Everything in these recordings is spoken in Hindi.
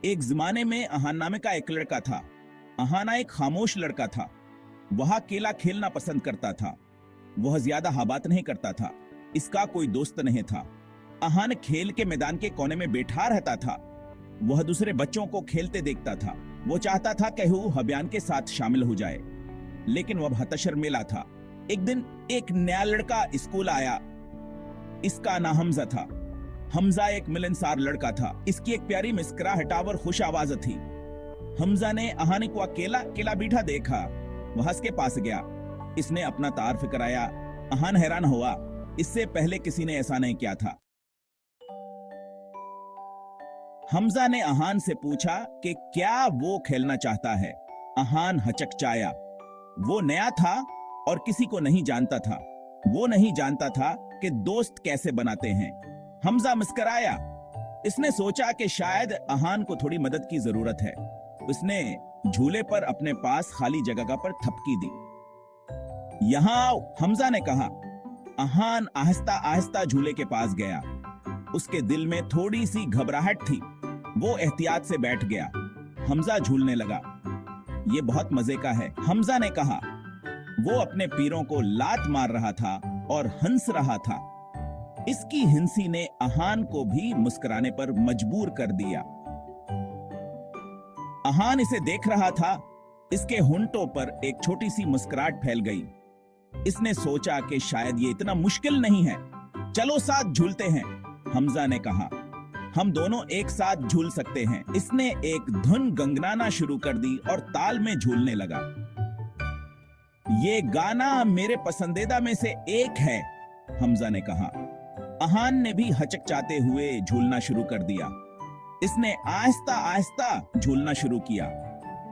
एक जमाने में अहान नामे का एक लड़का था। अहाना एक खामोश लड़का था। वह अकेला खेलना पसंद करता था। वह ज्यादा बात नहीं करता था। इसका कोई दोस्त नहीं था। अहान खेल के मैदान के कोने में बैठा रहता था। वह दूसरे बच्चों को खेलते देखता था। वो चाहता था कि वह अभियान के साथ शामिल हो जाए, लेकिन वह बहुत शर्मीला था। एक दिन एक नया लड़का स्कूल आया। इसका नाम हमजा था। हमजा एक मिलनसार लड़का था। इसकी एक प्यारी मुस्कुराहट और खुश आवाज थी। हमजा ने अहान को अकेला अकेला बैठा देखा। वह हंस के पास गया। इसने अपना तारुफ कराया। अहान हैरान हुआ। इससे पहले किसी ने ऐसा नहीं किया था। हमजा ने अहान से पूछा कि क्या वो खेलना चाहता है। अहान हचकचाया। वो नया था और किसी को नहीं जानता था। वो नहीं जानता था कि दोस्त कैसे बनाते हैं। हमजा मुस्कुराया। इसने सोचा कि शायद अहान को थोड़ी मदद की जरूरत है। उसने झूले पर अपने पास खाली जगह पर थपकी दी। यहां आओ, हमजा ने कहा। अहान आहिस्ता आहिस्ता झूले के पास गया। उसके दिल में थोड़ी सी घबराहट थी। वो एहतियात से बैठ गया। हमजा झूलने लगा। ये बहुत मजे का है, हमजा ने कहा। वो अपने पैरों को लात मार रहा था और हंस रहा था। इसकी हिंसी ने अहान को भी मुस्कुराने पर मजबूर कर दिया। अहान इसे देख रहा था। इसके होंठों पर एक छोटी सी मुस्कुराहट फैल गई। इसने सोचा कि शायद ये इतना मुश्किल नहीं है। चलो साथ झूलते हैं, हमजा ने कहा। हम दोनों एक साथ झूल सकते हैं। इसने एक धुन गंगनाना शुरू कर दी और ताल में झूलने लगा। ये गाना मेरे पसंदीदा में से एक है, हमजा ने कहा। अहान ने भी हचकचाते हुए झूलना शुरू कर दिया। इसने आहिस्ता आहिस्ता झूलना शुरू किया।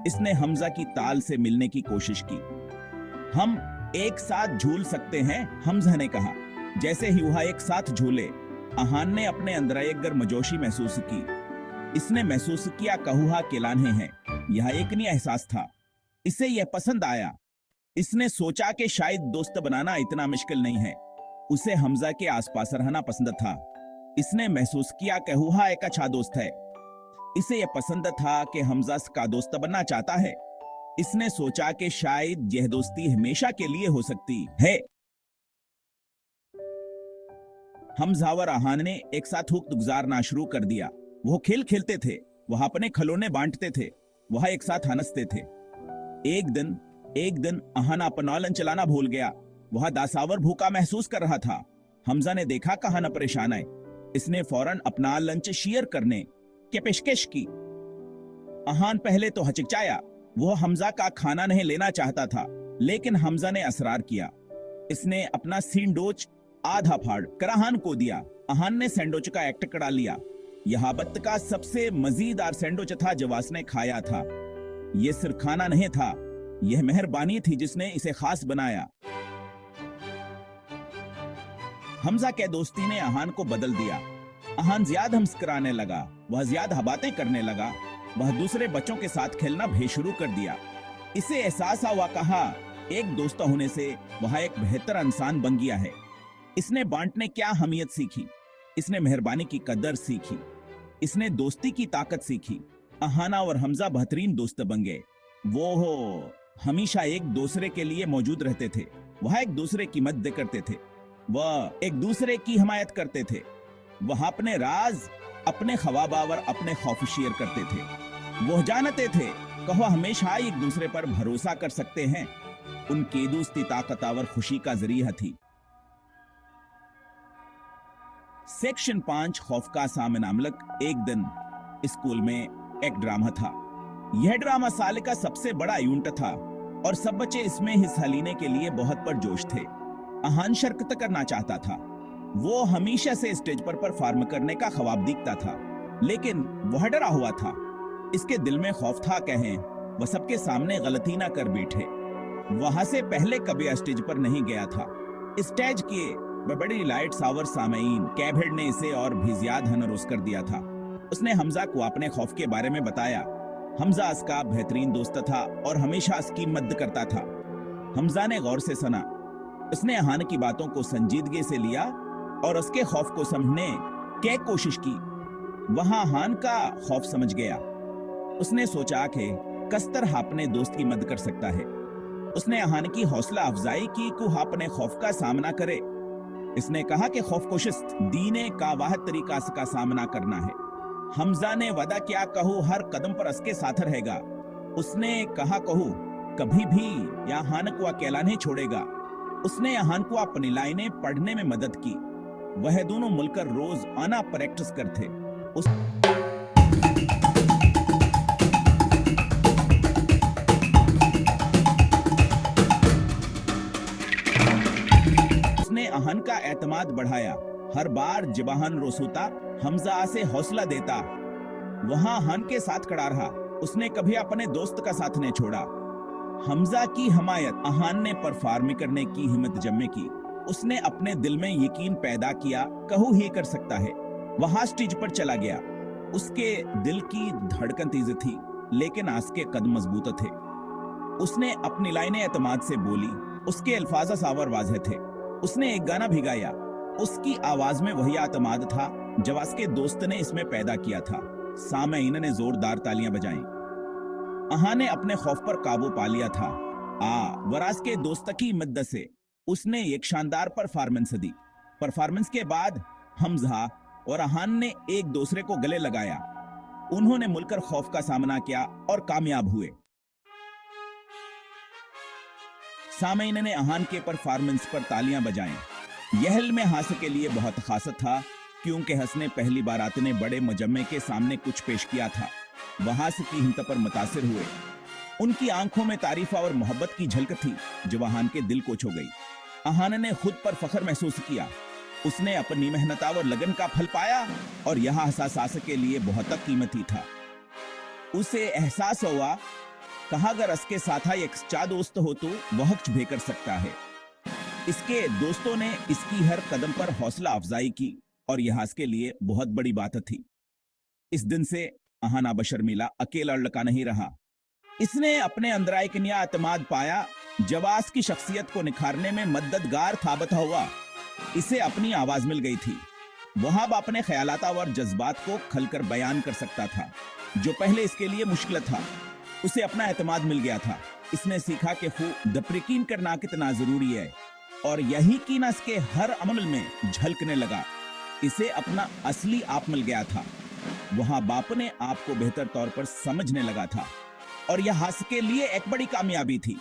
इसने हमजा की ताल से मिलने की कोशिश की। हम एक साथ झूल सकते हैं, हमजा ने कहा। जैसे ही वह एक साथ झूले, अहान ने अपने अंदर एक गर्मजोशी महसूस की। इसने महसूस किया कहुआ केलाने हैं। यह एक नया एहसास था। इसे यह पसंद आया। इसने सोचा कि शायद दोस्त बनाना इतना मुश्किल नहीं है। उसे हमजा के आसपास रहना पसंद था। इसने महसूस किया कि हुआ एक अच्छा दोस्त है। इसे यह पसंद था कि हमजा का दोस्त बनना चाहता है। इसने सोचा कि शायद यह दोस्ती हमेशा के लिए हो सकती है। हमजा और अहान ने एक साथ वक्त गुजारना शुरू कर दिया। वो खेल खेलते थे। वह अपने खिलौने बांटते थे। वह एक साथ हंसते थे। एक दिन अहान अपना लंच चलाना भूल गया। वह दासावर भूखा महसूस कर रहा था। हमजा ने देखा कि अहान परेशान है। इसने फौरन अपना लंच शेयर करने की पेशकश की। अहान पहले तो हचकचाया। वह हमजा का खाना नहीं लेना चाहता था, लेकिन हमजा ने असरार किया। इसने अपना सैंडविच आधा फाड़ कर अहान को दिया। अहान ने सैंडविच का एक्ट करा लिया। यह बत्त का सबसे मजेदार सैंडविच था जो उसने खाया था। यह सिर्फ खाना नहीं था, यह मेहरबानी थी जिसने इसे खास बनाया। हमजा के दोस्ती ने अहान को बदल दिया। अहान ज्यादा मुस्कुराने लगा। वह ज्यादा बातें करने लगा। वह दूसरे बच्चों के साथ खेलना भी शुरू कर दिया। इसे एहसास हुआ कहा एक दोस्त होने से वह एक बेहतर इंसान बन गया है। इसने बांटने क्या अहमियत सीखी। इसने मेहरबानी की कदर सीखी। इसने दोस्ती की ताकत सीखी। अहाना और हमजा बेहतरीन दोस्त बन गए। वो हमेशा एक दूसरे के लिए मौजूद रहते थे। वह एक दूसरे की मदद करते थे। वह एक दूसरे की हिमायत करते थे। वह अपने राज, अपने ख्वाब और अपने खौफ शेयर करते थे। वह जानते थे कि वह हमेशा एक दूसरे पर भरोसा कर सकते हैं। उनकी दोस्ती ताकत और खुशी का जरिया थी। सेक्शन 5 खौफ का सामना नामक एक दिन स्कूल में एक ड्रामा था। यह ड्रामा साल का सबसे बड़ा इवेंट था और सब बच्चे इसमें हिस्सा लेने के लिए बहुत पुरजोश थे। अहान शिरकत करना चाहता था। वो हमेशा से स्टेज पर परफॉर्म करने का ख्वाब देखता था, लेकिन वह डरा हुआ था। इसके दिल में खौफ था कहें वह सबके सामने गलती ना कर बैठे। वहां से पहले कभी स्टेज पर नहीं गया था। स्टेज के बड़ी लाइट्स और सामईन कैभेड ने इसे और भी ज्यादा हनरोस कर दिया था। उसने हमजा को अपने खौफ के बारे में बताया। हमजा उसका बेहतरीन दोस्त था और हमेशा उसकी मदद करता था। हमजा ने गौर से सुना। उसने अहान की बातों को संजीदगी से लिया और उसके खौफ को समझने की कोशिश की। वहां अहान का खौफ समझ गया। उसने सोचा कि किस तरह अपने दोस्त की मदद कर सकता है। उसने अहान की हौसला अफजाई की कि वह अपने खौफ का सामना करे। इसने कहा कि खौफ को शिस्त दीने का वाहिद तरीका का सामना करना है। हमजा ने वादा किया, कहू हर कदम पर उसके साथ रहेगा। उसने कहा, कहू कभी भी या अहान को अकेला नहीं छोड़ेगा। उसने अहान को अपनी लाइनें पढ़ने में मदद की। वह दोनों मिलकर रोज आना प्रैक्टिस करते। उसने अहान का एतमाद बढ़ाया। हर बार जब अहान रोसूता, हमजा से हौसला देता। वहां अहान के साथ खड़ा रहा। उसने कभी अपने दोस्त का साथ नहीं छोड़ा। हमजा की हमायत अहान ने परफॉर्म करने की हिम्मत जमे की। उसने अपने दिल में यकीन पैदा किया, कहू ही कर सकता है। वहां स्टेज पर चला गया। उसके दिल की धड़कन तेज थी, लेकिन आज के कदम मजबूत थे। उसने अपनी लाइनें एतमाद से बोली। उसके अल्फाज सावर वाज़ेह थे। उसने एक गाना भी गाया। उसकी आवाज में वही एतमाद था जब उसके दोस्त ने इसमें पैदा किया था। सामईन ने जोरदार तालियां बजाईं। अहान ने अपने खौफ पर काबू पा लिया था। वराज के दोस्त की मदद से उसने एक शानदार परफॉर्मेंस दी। परफॉर्मेंस के बाद हमजा और अहान ने एक दूसरे को गले लगाया। उन्होंने मिलकर खौफ का सामना किया और कामयाब हुए। सामईन ने अहान के परफॉर्मेंस पर तालियां बजाईं। यह इल्म हासिल के लिए बहुत खास था, क्योंकि हसने पहली बार आतने बड़े मुजम्मे के सामने कुछ पेश किया था। वहां से की हिम्मत पर मुतासिर हुए। उनकी आंखों में तारीफ और मोहब्बत की झलक थी जो अहान के दिल को छू गई। अहान ने खुद पर फख्र महसूस किया। उसने अपनी मेहनत और लगन का फल पाया और यह एहसास के लिए बहुत कीमती था। उसे एहसास हुआ, कहा अगर इसके साथ एक सच्चा दोस्त हो तो वह कुछ भी कर सकता है। इसके दोस्तों ने इसकी हर कदम पर हौसला अफजाई की और यह इसके लिए बहुत बड़ी बात थी। इस दिन से अहाना बशर मिला अकेला लड़का नहीं रहा। इसने अपने अंदर एक नया एतमाद पाया। जवास की शख्सियत को निखारने में मददगार साबित हुआ। इसे अपनी आवाज मिल गई थी। वह अपने ख्यालात और जज्बात को खलकर बयान कर सकता था, जो पहले इसके लिए मुश्किल था। उसे अपना एतमाद मिल गया था। इसने सीखा कि दपरीकीन करना कितना जरूरी है और यही की न इसके हर अमल में झलकने लगा। इसे अपना असली आप मिल गया था। वहां बाप ने आपको बेहतर तौर पर समझने लगा था और यह हास के लिए एक बड़ी कामयाबी थी।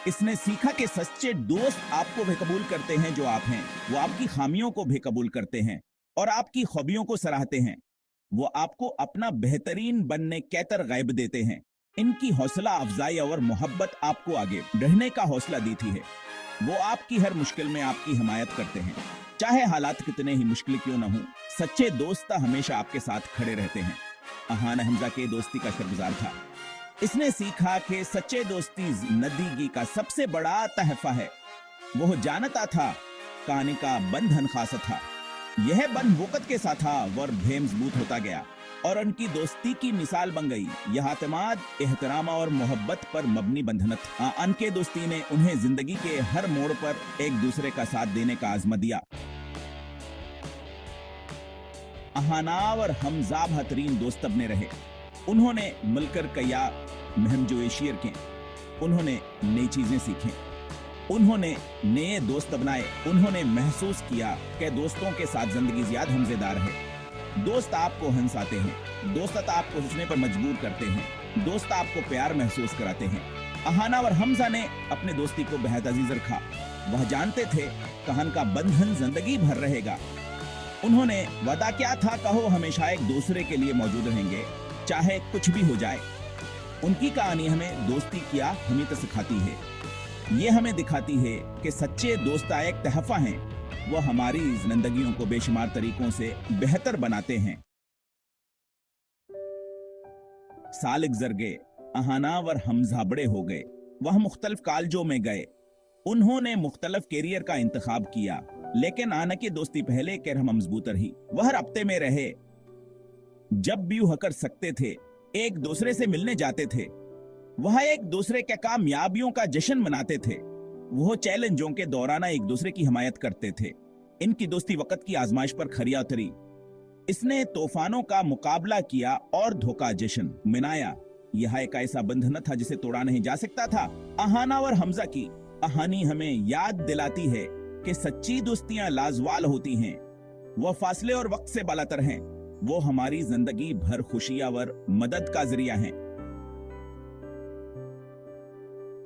इसने सीखा कि सच्चे दोस्त आपको भी कबूल करते हैं जो आप हैं। वो आपकी खामियों को भी कबूल करते हैं और आपकी खूबियों को सराहते हैं। वो आपको अपना बेहतरीन बनने कैतर गैब देते हैं। इनकी हौसला अफजाई और मोहब्बत आपको आगे बढ़ने का हौसला देती है। वो आपकी हर मुश्किल में आपकी हिमायत करते हैं, चाहे हालात कितने ही मुश्किल क्यों न हो। सच्चे दोस्त हमेशा आपके साथ खड़े रहते हैं। अहान हमजा के दोस्ती का शुक्रगुजार था। इसने सीखा कि सच्चे दोस्ती जिंदगी का सबसे बड़ा तहफा है। वो जानता था कहानी का बंधन खास था। यह बंध वक़्त के साथ था और भी मजबूत होता गया और उनकी दोस्ती की मिसाल बन गई। यह एतमाद, एहतराम और मोहब्बत पर मबनी बंधन था। उनके दोस्ती ने उन्हें जिंदगी के हर मोड़ पर एक दूसरे का साथ देने का आज़म दिया। अहाना और हमजा बेहतरीन दोस्त बने रहे। उन्होंने मिलकर कया महम जो एशियर के। उन्होंने नई चीजें सीखी। उन्होंने नए दोस्त बनाए। उन्होंने महसूस किया कि दोस्तों के साथ जिंदगी ज्यादा मजेदार है। दोस्त आपको हंसाते हैं। दोस्त आपको सोचने पर मजबूर करते हैं। दोस्त आपको प्यार महसूस कराते हैं। अहाना और हमजा ने अपने दोस्ती को बेहद अजीज रखा। वह जानते थे कहन का बंधन जिंदगी भर रहेगा। उन्होंने वादा क्या था, कहो हमेशा एक दूसरे के लिए मौजूद रहेंगे, चाहे कुछ भी हो जाए। उनकी कहानी हमें दोस्ती क्या अहमियत सिखाती है। ये हमें दिखाती है कि सच्चे दोस्त एक तहफा हैं। वो हमारी जिंदगियों को बेशुमार तरीकों से बेहतर बनाते हैं। साल गुजर गए। अहाना और हमजा बड़े हो गए। वह मुख्तलिफ कॉलेजों में गए। उन्होंने मुख्तलिफ कैरियर का इंतखाब किया, लेकिन आना की दोस्ती पहले के हम मजबूत रही। वह रब्ते में रहे। जब भी वह कर सकते थे एक दूसरे से मिलने जाते थे। वह एक दूसरे के कामयाबियों का जश्न मनाते थे। वह चैलेंजों के दौरान एक दूसरे की हिमायत करते थे। इनकी दोस्ती वक्त की आजमाइश पर खरिया उतरी। इसने तूफानों का मुकाबला किया और धोखा जश्न मनाया। यह एक ऐसा बंधन था जिसे तोड़ा नहीं जा सकता था। अहाना और हमजा की कहानी हमें याद दिलाती है कि सच्ची दोस्तियां लाजवाल होती हैं। वह फासले और वक्त से बालातर हैं। वो हमारी जिंदगी भर खुशियां और मदद का जरिया हैं।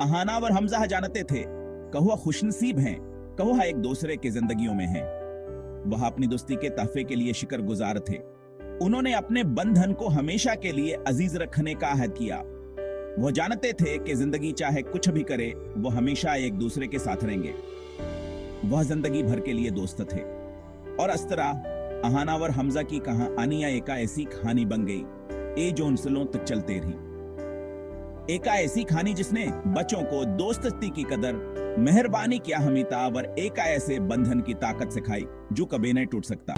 अहाना और हमजा जानते थे कहुआ खुशनसीब हैं, कहुआ एक दूसरे के जिंदगियों में हैं। वह अपनी दोस्ती के तहफे के लिए शुक्रगुजार थे। उन्होंने अपने बंधन को हमेशा के लिए अजीज रखने का अहद किया। वह जानते थे कि जिंदगी चाहे कुछ भी करे, वो हमेशा एक दूसरे के साथ रहेंगे। वह जिंदगी भर के लिए दोस्त थे। और इस तरह अहाना और हमजा की कहानियां एक ऐसी कहानी बन गई जो उनसलों तक चलते रही। एक ऐसी कहानी जिसने बच्चों को दोस्ती की कदर, मेहरबानी की अहमियत और एक ऐसे बंधन की ताकत सिखाई जो कभी नहीं टूट सकता।